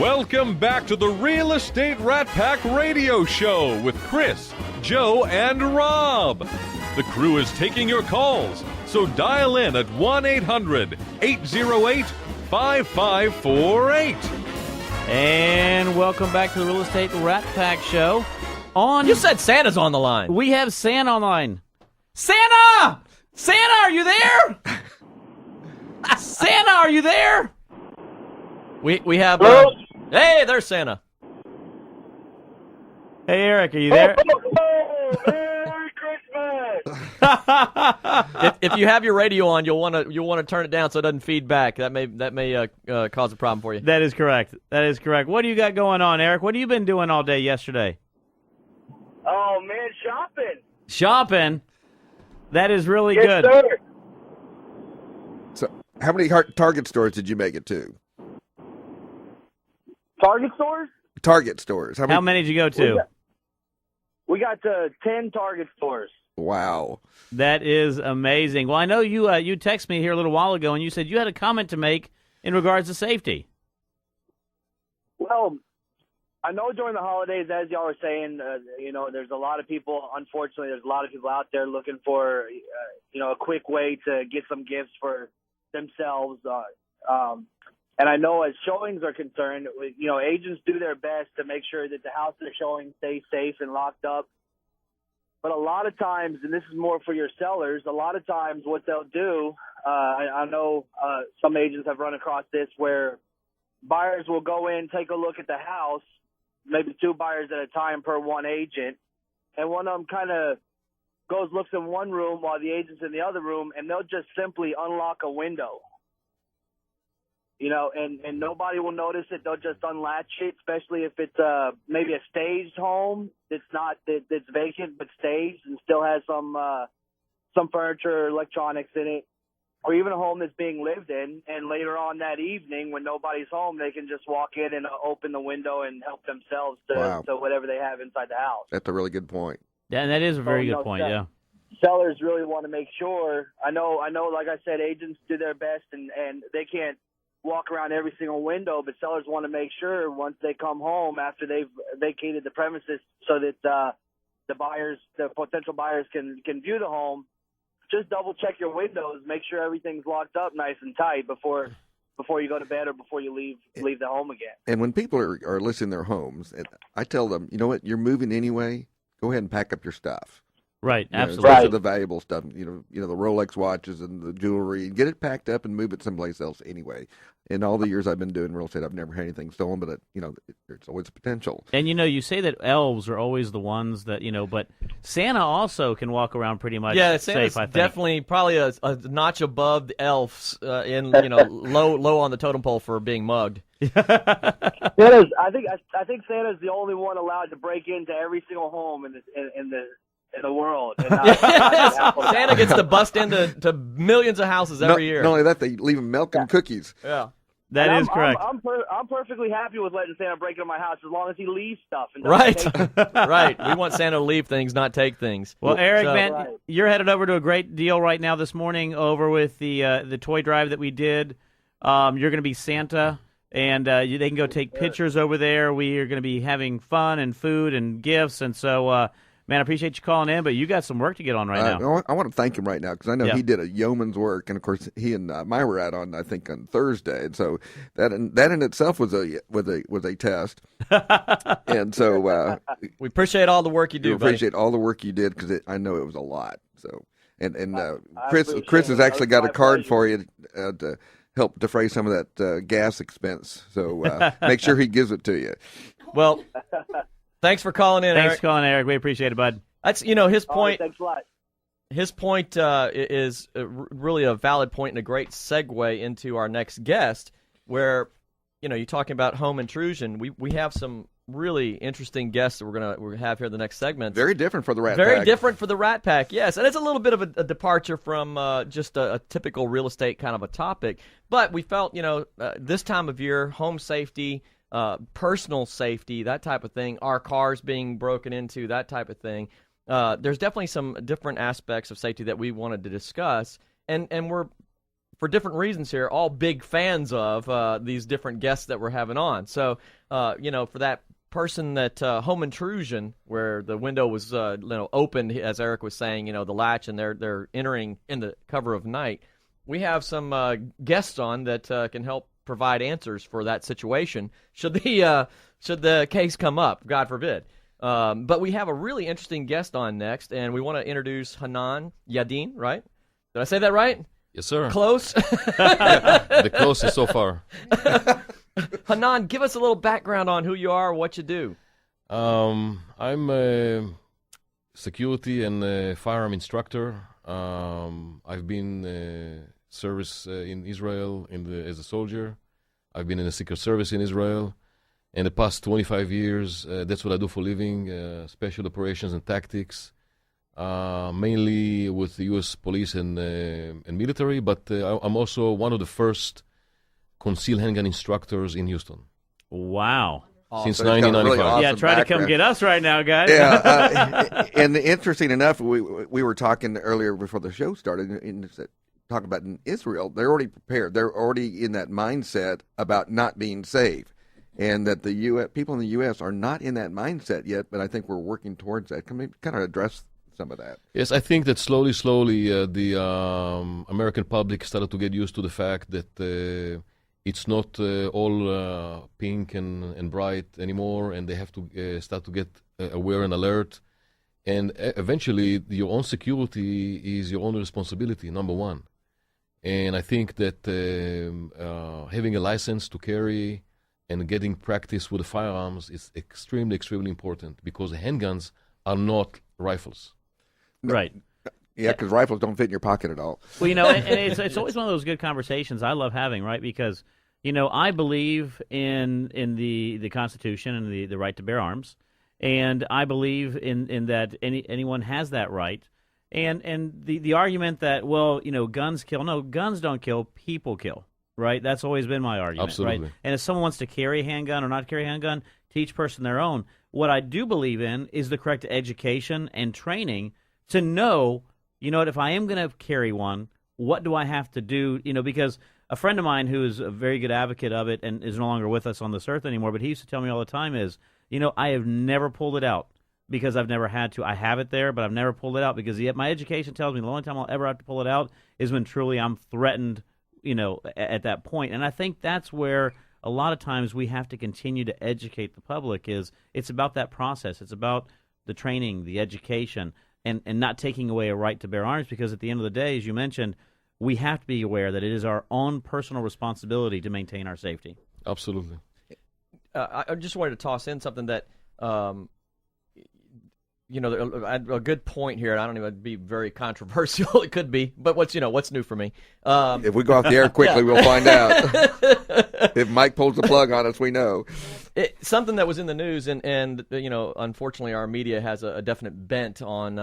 Welcome back to the Real Estate Rat Pack Radio Show with Chris, Joe, and Rob. The crew is taking your calls, so dial in at 1-800-808-5548. And welcome back to the Real Estate Rat Pack Show. You said Santa's on the line. We have Santa on the line. Santa! Santa, are you there? Santa, are you there? We have. Hey, there's Santa. Hey, Eric, are you there? Merry Christmas! If you have your radio on, you'll want to turn it down so it doesn't feed back. That may cause a problem for you. That is correct. That is correct. What do you got going on, Eric? What have you been doing all day yesterday? Oh man, shopping. Shopping? That is really Yes, good. sir. So, how many Target stores did you make it to? Target stores? Target stores. How many did you go to? We got to 10 Target stores. Wow. That is amazing. Well, I know you texted me here a little while ago, and you said you had a comment to make in regards to safety. Well, I know during the holidays, as y'all were saying, there's a lot of people, unfortunately, there's a lot of people out there looking for, a quick way to get some gifts for themselves. And I know as showings are concerned, agents do their best to make sure that the house they're showing stays safe and locked up. But a lot of times, and this is more for your sellers, a lot of times what they'll do, I know some agents have run across this where buyers will go in, take a look at the house, maybe 2 buyers at a time per one agent, and one of them kind of looks in one room while the agent's in the other room, and they'll just simply unlock a window. And nobody will notice it. They'll just unlatch it, especially if it's maybe a staged home that's vacant but staged and still has some furniture or electronics in it, or even a home that's being lived in. And later on that evening, when nobody's home, they can just walk in and open the window and help themselves to whatever they have inside the house. That's a really good point. Yeah, and that is a very good point, yeah. Sellers really want to make sure. I know, like I said, agents do their best, and they can't walk around every single window, but sellers want to make sure once they come home after they've vacated the premises so that the potential buyers can view the home. Just double check your windows, make sure everything's locked up nice and tight before you go to bed or before you leave the home again. And when people are listing their homes, I tell them, you know what, you're moving anyway, go ahead and pack up your stuff. Right, absolutely. Especially the valuable stuff, the Rolex watches and the jewelry, and get it packed up and move it someplace else anyway. In all the years I've been doing real estate, I've never had anything stolen, but there's always potential. And you say that elves are always the ones that but Santa also can walk around pretty much Santa's safe. I think definitely probably a notch above the elves low on the totem pole for being mugged. Santa's, I think Santa's the only one allowed to break into every single home in the world. And Santa gets to bust into millions of houses every year. Not only that, they leave them milk and cookies. Yeah. That is correct. I'm perfectly happy with letting Santa break into my house as long as he leaves stuff. And Right. Right. We want Santa to leave things, not take things. Well, Eric, man, Right. you're headed over to a great deal right now this morning over with the toy drive that we did. You're going to be Santa, and they can go take pictures over there. We are going to be having fun and food and gifts, and so man, I appreciate you calling in, but you got some work to get on right now. I want to thank him right now because I know he did a yeoman's work, and of course he and Maya were out on, I think, on Thursday, and so that in itself was a test. And so we appreciate all the work you do. We appreciate all the work you did because I know it was a lot. So and Chris has actually got a card for you to help defray some of that gas expense. So make sure he gives it to you. Well. Thanks for calling in, Thanks Eric. for calling, Eric. We appreciate it, bud. That's his point. Thanks a lot. His point is really a valid point and a great segue into our next guest, where you're talking about home intrusion. We have some really interesting guests that we're gonna have here in the next segment. Very different for the Rat Pack. Very different for the Rat Pack, yes, and it's a little bit of a departure from just a typical real estate kind of a topic. But we felt this time of year, home safety. Personal safety, that type of thing, our cars being broken into, that type of thing. There's definitely some different aspects of safety that we wanted to discuss, and we're for different reasons here, all big fans of these different guests that we're having on. So, for that person that home intrusion where the window was opened, as Eric was saying, the latch, and they're entering in the cover of night, we have some guests on that can help provide answers for that situation should the case come up, God forbid. But we have a really interesting guest on next, and we want to introduce Hanan Yadin, right? Did I say that right? Yes, sir. Close? The closest so far. Hanan, give us a little background on who you are, what you do. I'm a security and firearm instructor. I've been service in Israel as a soldier. I've been in the Secret Service in Israel. In the past 25 years, that's what I do for a living, special operations and tactics, mainly with the U.S. police and military, but I'm also one of the first concealed handgun instructors in Houston. Wow. Since So he's got a really 1995. awesome Yeah, try to come background. get us right now, guys. Yeah, and interesting enough, we were talking earlier before the show started, and talking about in Israel, they're already prepared. They're already in that mindset about not being safe, and that the U.S. people in the U.S. are not in that mindset yet. But I think we're working towards that. Can we kind of address some of that? Yes, I think that slowly, the American public started to get used to the fact that it's not all pink and bright anymore, and they have to start to get aware and alert. And eventually, your own security is your own responsibility, number one. And I think that having a license to carry and getting practice with the firearms is extremely, extremely important, because handguns are not rifles. Right. Yeah, because rifles don't fit in your pocket at all. Well, and it's always one of those good conversations I love having, right? Because, I believe in the Constitution and the right to bear arms, and I believe in that anyone has that right. And the argument that, guns kill. No, guns don't kill, people kill, right? That's always been my argument, Absolutely. right? And if someone wants to carry a handgun or not carry a handgun, to each person their own. What I do believe in is the correct education and training to know, if I am going to carry one, what do I have to do? Because a friend of mine who is a very good advocate of it and is no longer with us on this earth anymore, but he used to tell me all the time is, I have never pulled it out because I've never had to. I have it there, but I've never pulled it out because my education tells me the only time I'll ever have to pull it out is when truly I'm threatened, at that point. And I think that's where a lot of times we have to continue to educate the public. It's about that process. It's about the training, the education, and not taking away a right to bear arms, because at the end of the day, as you mentioned, we have to be aware that it is our own personal responsibility to maintain our safety. Absolutely. I just wanted to toss in something that, a good point here. I don't even be very controversial. It could be, but what's new for me? If we go off the air quickly, we'll find out. If Mike pulls the plug on us, we know. Something that was in the news, and unfortunately, our media has a definite bent on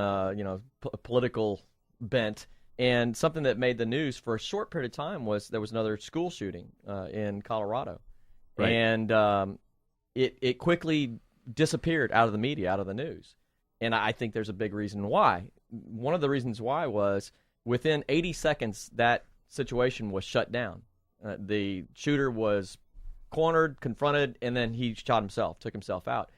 political bent. And something that made the news for a short period of time was there was another school shooting in Colorado. Right. And it quickly disappeared out of the media, out of the news. And I think there's a big reason why. One of the reasons why was within 80 seconds, that situation was shut down. The shooter was cornered, confronted, and then he shot himself, took himself out.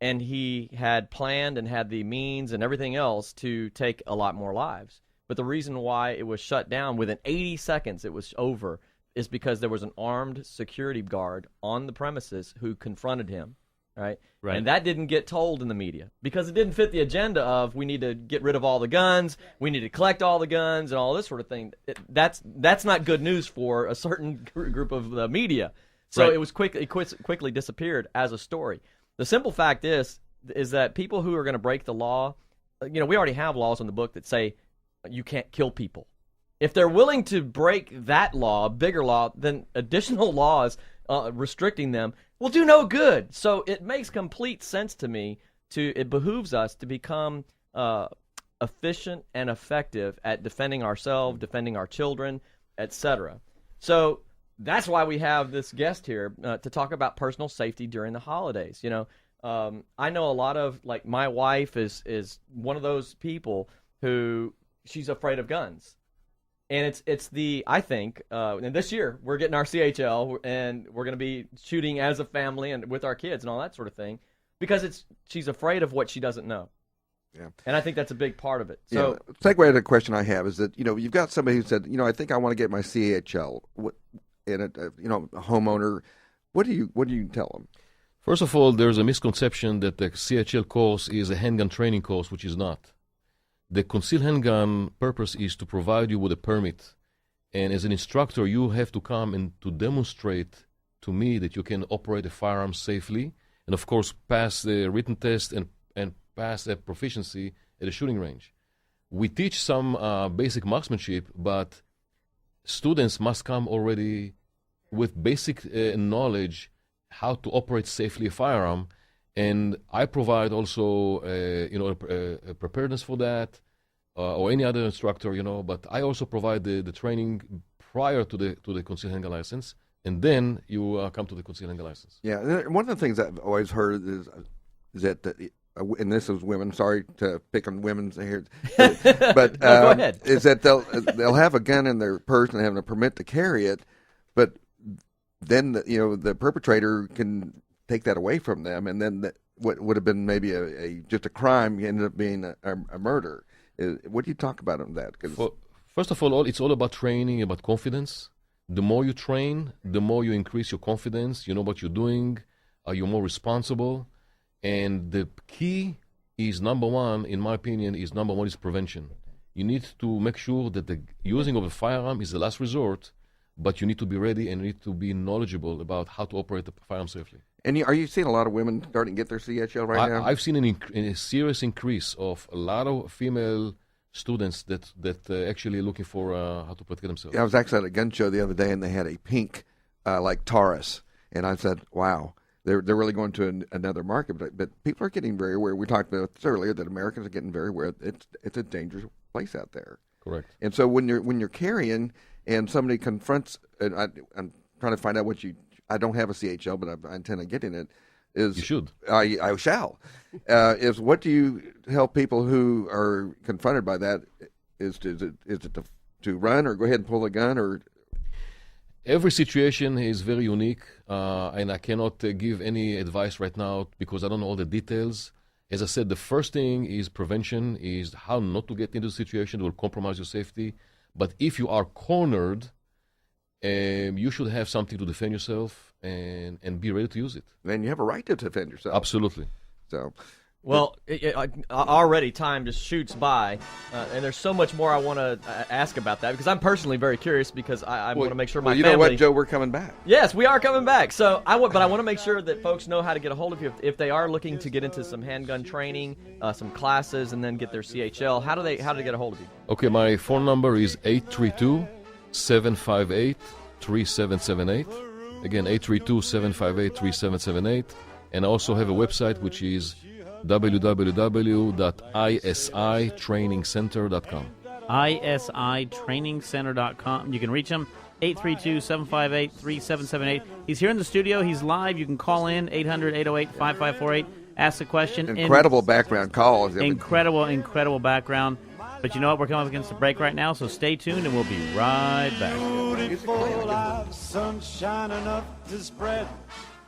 And he had planned and had the means and everything else to take a lot more lives. But the reason why it was shut down within 80 seconds, it was over, is because there was an armed security guard on the premises who confronted him, right? And that didn't get told in the media because it didn't fit the agenda of we need to get rid of all the guns, we need to collect all the guns, and all this sort of thing. That's not good news for a certain group of the media. So it was quickly disappeared as a story. The simple fact is that people who are going to break the law, we already have laws in the book that say you can't kill people. If they're willing to break that law, bigger law, then additional laws restricting them will do no good. So it makes complete sense to me. It behooves us to become efficient and effective at defending ourselves, defending our children, etc. So that's why we have this guest here to talk about personal safety during the holidays. I know a lot of, like, my wife is one of those people who she's afraid of guns. And it's I think, and this year we're getting our CHL, and we're going to be shooting as a family and with our kids and all that sort of thing, because she's afraid of what she doesn't know. Yeah. And I think that's a big part of it. So, segue to the question I have is that, you've got somebody who said, I think I want to get my CHL, and a homeowner. What do you tell them? First of all, there's a misconception that the CHL course is a handgun training course, which is not. The concealed handgun purpose is to provide you with a permit. And as an instructor, you have to come and to demonstrate to me that you can operate a firearm safely, and of course pass the written test and pass a proficiency at a shooting range. We teach some basic marksmanship, but students must come already with basic knowledge how to operate safely a firearm, and I provide also a preparedness for that, or any other instructor, but I also provide the training prior to the concealed handgun license, and then you come to the concealed handgun license. Yeah, one of the things I've always heard is that, and this is women. Sorry to pick on women's here, but no, go ahead. Is that they'll have a gun in their purse and have a permit to carry it, but then the perpetrator can take that away from them, and then what would have been maybe just a crime ended up being a murder. What do you talk about on that? First of all, it's all about training, about confidence. The more you train, the more you increase your confidence. You know what you're doing. You're more responsible. And the key is number one is prevention. You need to make sure that the using of a firearm is the last resort, but you need to be ready and you need to be knowledgeable about how to operate the firearm safely. And are you seeing a lot of women starting to get their CHL right now? I've seen a serious increase of a lot of female students that actually looking for how to protect themselves. Yeah, I was actually at a gun show the other day, and they had a pink like Taurus, and I said, "Wow, they're really going to another market." But people are getting very aware. We talked about this earlier that Americans are getting very aware. It's a dangerous place out there. Correct. And so when you're carrying, and somebody confronts, and I'm trying to find out I don't have a CHL, but I intend on getting it. You should. I shall. Is what do you tell people who are confronted by that? Is it to run or go ahead and pull a gun? Or every situation is very unique, and I cannot give any advice right now because I don't know all the details. As I said, the first thing is prevention, is how not to get into a situation that will compromise your safety. But if you are cornered, you should have something to defend yourself and be ready to use it. And you have a right to defend yourself. Absolutely. So, well, already time just shoots by, and there's so much more I want to ask about that because I'm personally very curious because I want to make sure my family. You know what, Joe? We're coming back. Yes, we are coming back. So but I want to make sure that folks know how to get a hold of you if they are looking to get into some handgun training, some classes, and then get their CHL. How do they get a hold of you? Okay, my phone number is 832-758-3778. Again, 832-758-3778. And I also have a website which is www.isitrainingcenter.com. isitrainingcenter.com. You can reach him, 832-758-3778. He's here in the studio. He's live. You can call in, 800-808-5548. Ask a question. Incredible background call. Incredible background. But you know what? We're coming up against the break right now, so stay tuned, and we'll be right back. Beautiful sunshine enough to spread